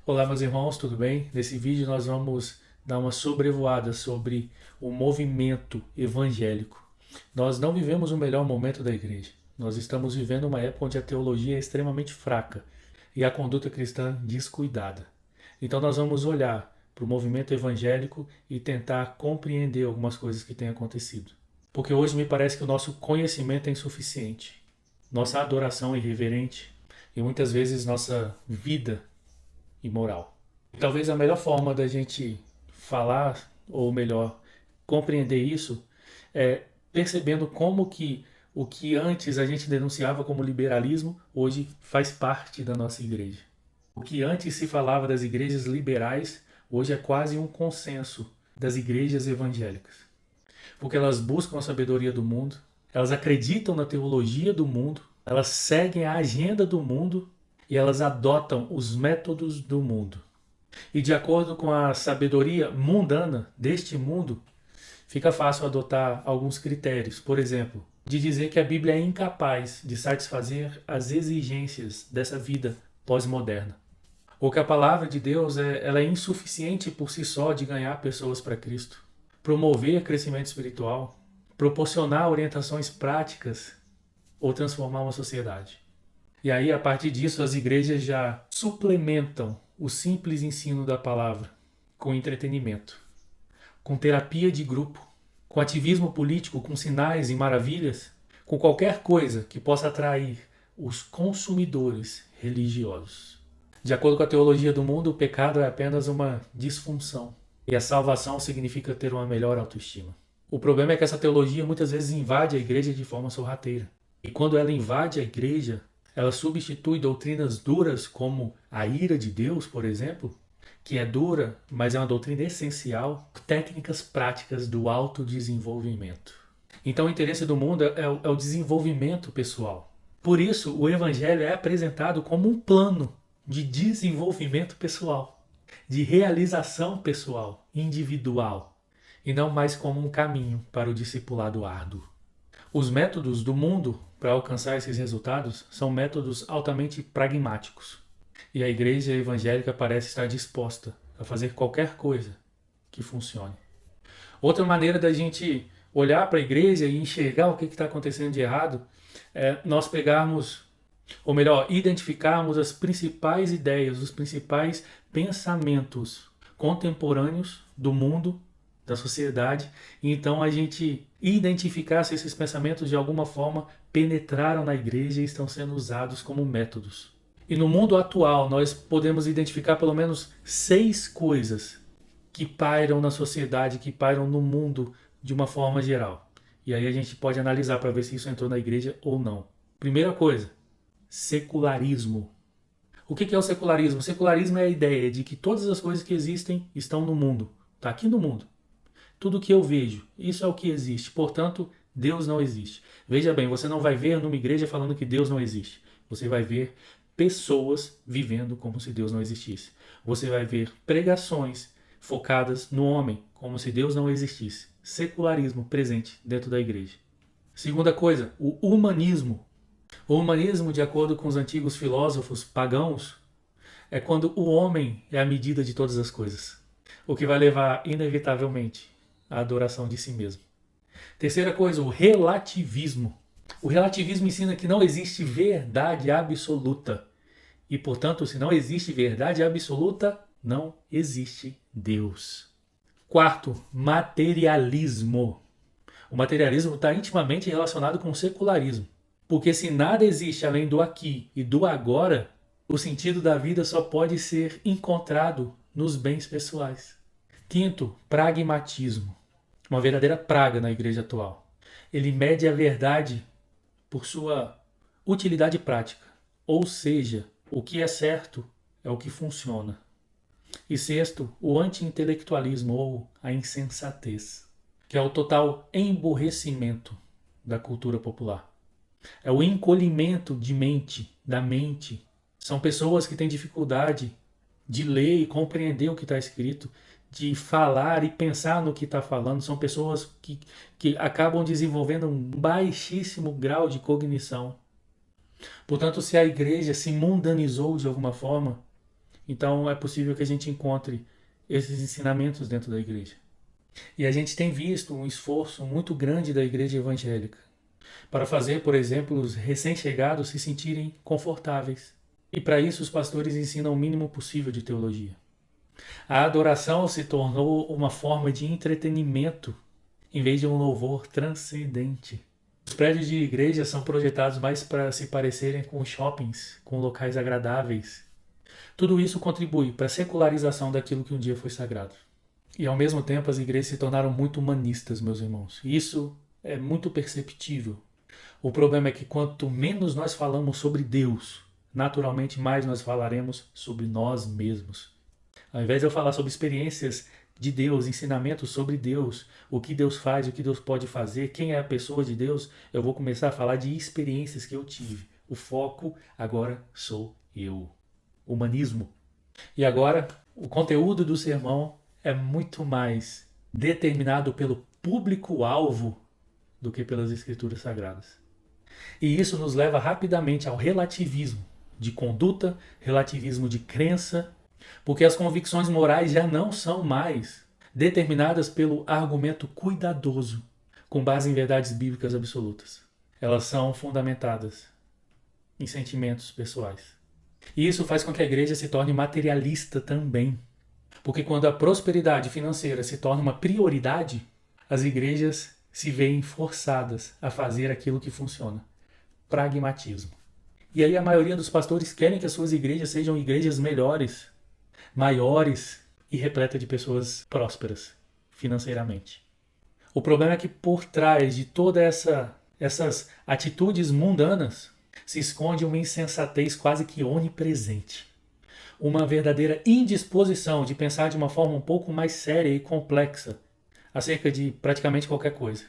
Olá, meus irmãos, tudo bem? Nesse vídeo nós vamos dar uma sobrevoada sobre o movimento evangélico. Nós não vivemos o melhor momento da igreja. Nós estamos vivendo uma época onde a teologia é extremamente fraca e a conduta cristã descuidada. Então nós vamos olhar para o movimento evangélico e tentar compreender algumas coisas que têm acontecido. Porque hoje me parece que o nosso conhecimento é insuficiente. Nossa adoração é irreverente e muitas vezes nossa vida imoral. Talvez a melhor forma da gente falar, ou melhor, compreender isso, é percebendo como que o que antes a gente denunciava como liberalismo, hoje faz parte da nossa igreja. O que antes se falava das igrejas liberais, hoje é quase um consenso das igrejas evangélicas. Porque elas buscam a sabedoria do mundo, elas acreditam na teologia do mundo, elas seguem a agenda do mundo e elas adotam os métodos do mundo. E de acordo com a sabedoria mundana deste mundo, fica fácil adotar alguns critérios. Por exemplo, de dizer que a Bíblia é incapaz de satisfazer as exigências dessa vida pós-moderna. Ou que a palavra de Deus ela é insuficiente por si só de ganhar pessoas para Cristo. Promover crescimento espiritual, proporcionar orientações práticas ou transformar uma sociedade. E aí, a partir disso, as igrejas já suplementam o simples ensino da palavra com entretenimento, com terapia de grupo, com ativismo político, com sinais e maravilhas, com qualquer coisa que possa atrair os consumidores religiosos. De acordo com a teologia do mundo, o pecado é apenas uma disfunção e a salvação significa ter uma melhor autoestima. O problema é que essa teologia muitas vezes invade a igreja de forma sorrateira. E quando ela invade a igreja, ela substitui doutrinas duras como a ira de Deus, por exemplo, que é dura, mas é uma doutrina essencial, por técnicas práticas do autodesenvolvimento. Então o interesse do mundo é o desenvolvimento pessoal. Por isso, o evangelho é apresentado como um plano de desenvolvimento pessoal, de realização pessoal, individual, e não mais como um caminho para o discipulado árduo. Os métodos do mundo para alcançar esses resultados são métodos altamente pragmáticos. E a igreja evangélica parece estar disposta a fazer qualquer coisa que funcione. Outra maneira da gente olhar para a igreja e enxergar o que está acontecendo de errado é nós pegarmos, ou melhor, identificarmos as principais ideias, os principais pensamentos contemporâneos do mundo, da sociedade, e então a gente identificar se esses pensamentos de alguma forma penetraram na igreja e estão sendo usados como métodos. E no mundo atual nós podemos identificar pelo menos 6 coisas que pairam na sociedade, que pairam no mundo de uma forma geral. E aí a gente pode analisar para ver se isso entrou na igreja ou não. Primeira coisa, secularismo. O que é o secularismo? O secularismo é a ideia de que todas as coisas que existem estão no mundo, está aqui no mundo. Tudo que eu vejo, isso é o que existe. Portanto, Deus não existe. Veja bem, você não vai ver numa igreja falando que Deus não existe. Você vai ver pessoas vivendo como se Deus não existisse. Você vai ver pregações focadas no homem, como se Deus não existisse. Secularismo presente dentro da igreja. Segunda coisa, o humanismo. O humanismo, de acordo com os antigos filósofos pagãos, é quando o homem é a medida de todas as coisas. O que vai levar, inevitavelmente, à adoração de si mesmo. Terceira coisa, o relativismo. O relativismo ensina que não existe verdade absoluta. E, portanto, se não existe verdade absoluta, não existe Deus. Quarto, materialismo. O materialismo está intimamente relacionado com o secularismo. Porque se nada existe além do aqui e do agora, o sentido da vida só pode ser encontrado nos bens pessoais. Quinto, pragmatismo. Uma verdadeira praga na igreja atual. Ele mede a verdade por sua utilidade prática. Ou seja, o que é certo é o que funciona. E sexto, o anti-intelectualismo ou a insensatez, que é o total emborrecimento da cultura popular. É o encolhimento de mente, da mente. São pessoas que têm dificuldade de ler e compreender o que está escrito, de falar e pensar no que está falando. São pessoas que acabam desenvolvendo um baixíssimo grau de cognição. Portanto, se a igreja se mundanizou de alguma forma, Então é possível que a gente encontre esses ensinamentos dentro da igreja. E a gente tem visto um esforço muito grande da igreja evangélica para fazer, por exemplo, os recém-chegados se sentirem confortáveis. E para isso os pastores ensinam o mínimo possível de teologia. A adoração se tornou uma forma de entretenimento em vez de um louvor transcendente. Os prédios de igreja são projetados mais para se parecerem com shoppings, com locais agradáveis. Tudo isso contribui para a secularização daquilo que um dia foi sagrado. E ao mesmo tempo as igrejas se tornaram muito humanistas, meus irmãos. Isso é muito perceptível. O problema é que quanto menos nós falamos sobre Deus, naturalmente mais nós falaremos sobre nós mesmos. Ao invés de eu falar sobre experiências de Deus, ensinamentos sobre Deus, o que Deus faz, o que Deus pode fazer, quem é a pessoa de Deus, eu vou começar a falar de experiências que eu tive. O foco agora sou eu. Humanismo. E agora, o conteúdo do sermão é muito mais determinado pelo público-alvo do que pelas escrituras sagradas. E isso nos leva rapidamente ao relativismo de conduta, relativismo de crença, porque as convicções morais já não são mais determinadas pelo argumento cuidadoso, com base em verdades bíblicas absolutas. Elas são fundamentadas em sentimentos pessoais. E isso faz com que a igreja se torne materialista também. Porque quando a prosperidade financeira se torna uma prioridade, as igrejas se veem forçadas a fazer aquilo que funciona. Pragmatismo. E aí a maioria dos pastores querem que as suas igrejas sejam igrejas melhores, maiores e repletas de pessoas prósperas financeiramente. O problema é que por trás de todas essas atitudes mundanas se esconde uma insensatez quase que onipresente. Uma verdadeira indisposição de pensar de uma forma um pouco mais séria e complexa acerca de praticamente qualquer coisa.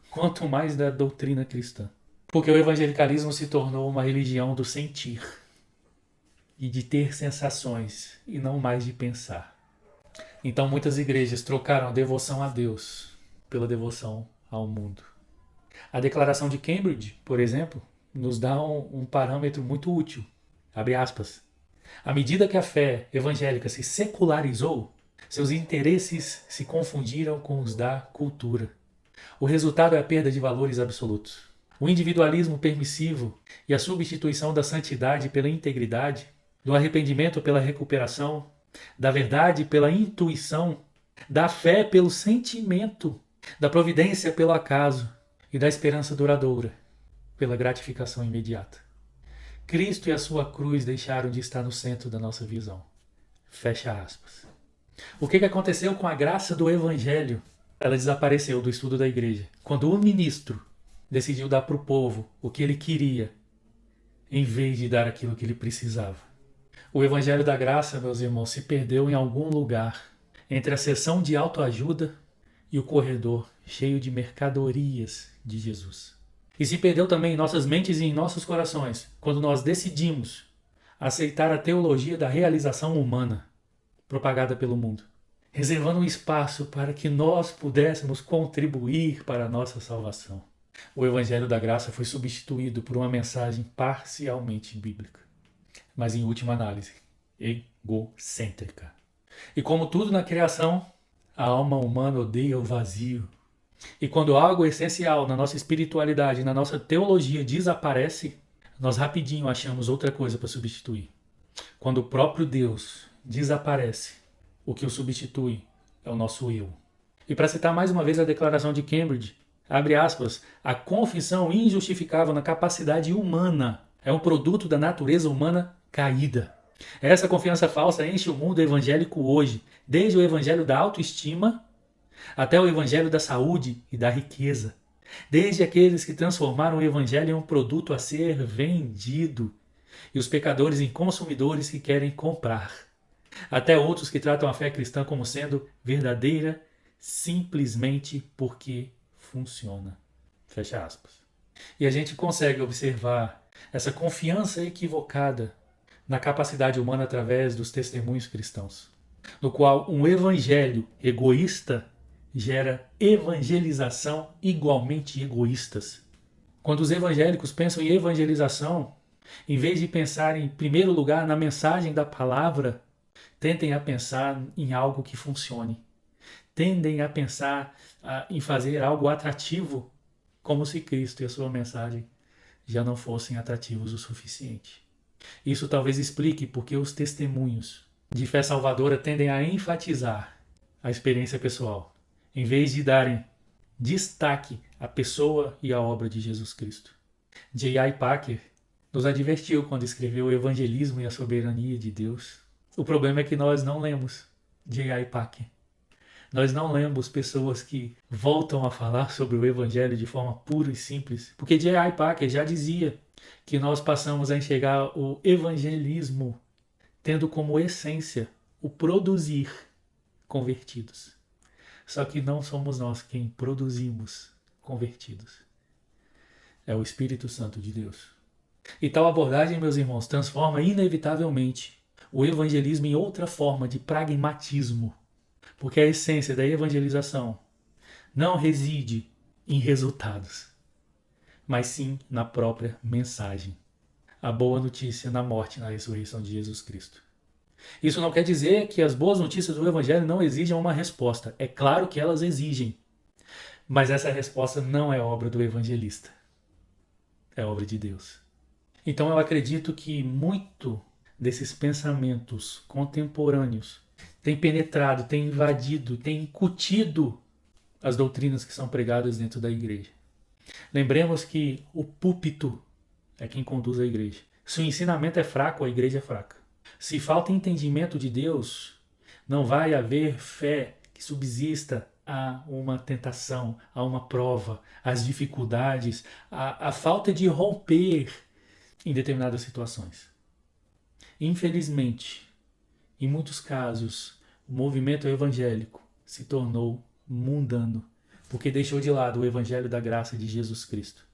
Quanto mais da doutrina cristã. Porque o evangelicalismo se tornou uma religião do sentir e de ter sensações e não mais de pensar. Então muitas igrejas trocaram a devoção a Deus pela devoção ao mundo. A Declaração de Cambridge, por exemplo, nos dá um parâmetro muito útil. Abre aspas. À medida que a fé evangélica se secularizou, seus interesses se confundiram com os da cultura. O resultado é a perda de valores absolutos. O individualismo permissivo e a substituição da santidade pela integridade, do arrependimento pela recuperação, da verdade pela intuição, da fé pelo sentimento, da providência pelo acaso e da esperança duradoura pela gratificação imediata. Cristo e a sua cruz deixaram de estar no centro da nossa visão. Fecha aspas. O que aconteceu com a graça do Evangelho? Ela desapareceu do estudo da igreja. Quando o ministro decidiu dar para o povo o que ele queria, em vez de dar aquilo que ele precisava. O Evangelho da Graça, meus irmãos, se perdeu em algum lugar entre a seção de autoajuda e o corredor cheio de mercadorias de Jesus. E se perdeu também em nossas mentes e em nossos corações, quando nós decidimos aceitar a teologia da realização humana, propagada pelo mundo, reservando um espaço para que nós pudéssemos contribuir para a nossa salvação. O Evangelho da Graça foi substituído por uma mensagem parcialmente bíblica, mas em última análise, egocêntrica. E como tudo na criação, a alma humana odeia o vazio. E quando algo essencial na nossa espiritualidade, na nossa teologia desaparece, nós rapidinho achamos outra coisa para substituir. Quando o próprio Deus desaparece, o que o substitui é o nosso eu. E para citar mais uma vez a Declaração de Cambridge, abre aspas, a confissão injustificável na capacidade humana é um produto da natureza humana caída. Essa confiança falsa enche o mundo evangélico hoje, desde o evangelho da autoestima até o evangelho da saúde e da riqueza. Desde aqueles que transformaram o evangelho em um produto a ser vendido e os pecadores em consumidores que querem comprar, até outros que tratam a fé cristã como sendo verdadeira simplesmente porque funciona. Fecha aspas. E a gente consegue observar essa confiança equivocada na capacidade humana através dos testemunhos cristãos, no qual um evangelho egoísta gera evangelização igualmente egoístas. Quando os evangélicos pensam em evangelização, em vez de pensar em primeiro lugar na mensagem da palavra, Tentem a pensar em algo que funcione. Tendem a pensar em fazer algo atrativo, como se Cristo e a sua mensagem já não fossem atrativos o suficiente. Isso talvez explique porque os testemunhos de fé salvadora tendem a enfatizar a experiência pessoal, em vez de darem destaque à pessoa e à obra de Jesus Cristo. J.I. Packer nos advertiu quando escreveu O Evangelismo e a Soberania de Deus. O problema é que nós não lemos J.I. Packer. Nós não lemos pessoas que voltam a falar sobre o Evangelho de forma pura e simples, porque J.I. Packer já dizia que nós passamos a enxergar o evangelismo tendo como essência o produzir convertidos. Só que não somos nós quem produzimos convertidos. É o Espírito Santo de Deus. E tal abordagem, meus irmãos, transforma inevitavelmente o evangelismo em outra forma de pragmatismo. Porque a essência da evangelização não reside em resultados, mas sim na própria mensagem. A boa notícia na morte e na ressurreição de Jesus Cristo. Isso não quer dizer que as boas notícias do Evangelho não exijam uma resposta. É claro que elas exigem. Mas essa resposta não é obra do evangelista. É obra de Deus. Então eu acredito que muito desses pensamentos contemporâneos tem penetrado, tem invadido, tem incutido as doutrinas que são pregadas dentro da igreja. Lembremos que o púlpito é quem conduz a igreja. Se o ensinamento é fraco, a igreja é fraca. Se falta entendimento de Deus, não vai haver fé que subsista a uma tentação, a uma prova, às dificuldades, a falta de romper em determinadas situações. Infelizmente, em muitos casos, o movimento evangélico se tornou mundano, porque deixou de lado o evangelho da graça de Jesus Cristo.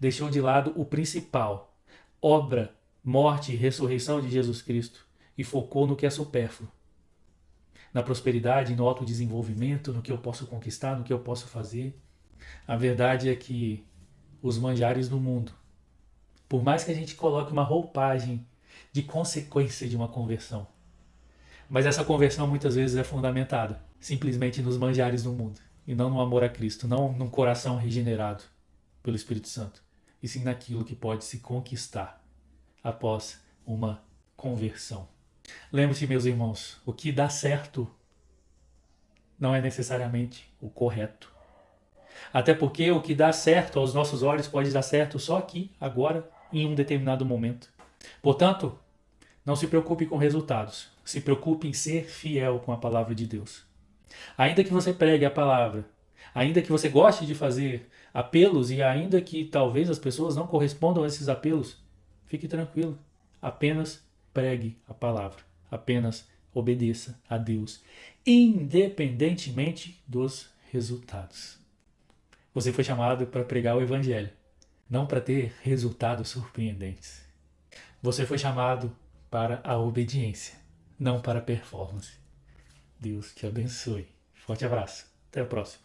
Deixou de lado o principal, obra, morte e ressurreição de Jesus Cristo, e focou no que é supérfluo. Na prosperidade, no autodesenvolvimento, no que eu posso conquistar, no que eu posso fazer. A verdade é que os manjares do mundo, por mais que a gente coloque uma roupagem de consequência de uma conversão, mas essa conversão muitas vezes é fundamentada simplesmente nos manjares do mundo, e não no amor a Cristo, não num coração regenerado pelo Espírito Santo, e sim naquilo que pode se conquistar após uma conversão. Lembre-se, meus irmãos, o que dá certo não é necessariamente o correto. Até porque o que dá certo aos nossos olhos pode dar certo só aqui, agora, em um determinado momento. Portanto, não se preocupe com resultados. Se preocupe em ser fiel com a palavra de Deus. Ainda que você pregue a palavra, ainda que você goste de fazer apelos e ainda que talvez as pessoas não correspondam a esses apelos, fique tranquilo. Apenas pregue a palavra. Apenas obedeça a Deus, independentemente dos resultados. Você foi chamado para pregar o Evangelho, não para ter resultados surpreendentes. Você foi chamado para a obediência, não para a performance. Deus te abençoe. Forte abraço. Até a próxima.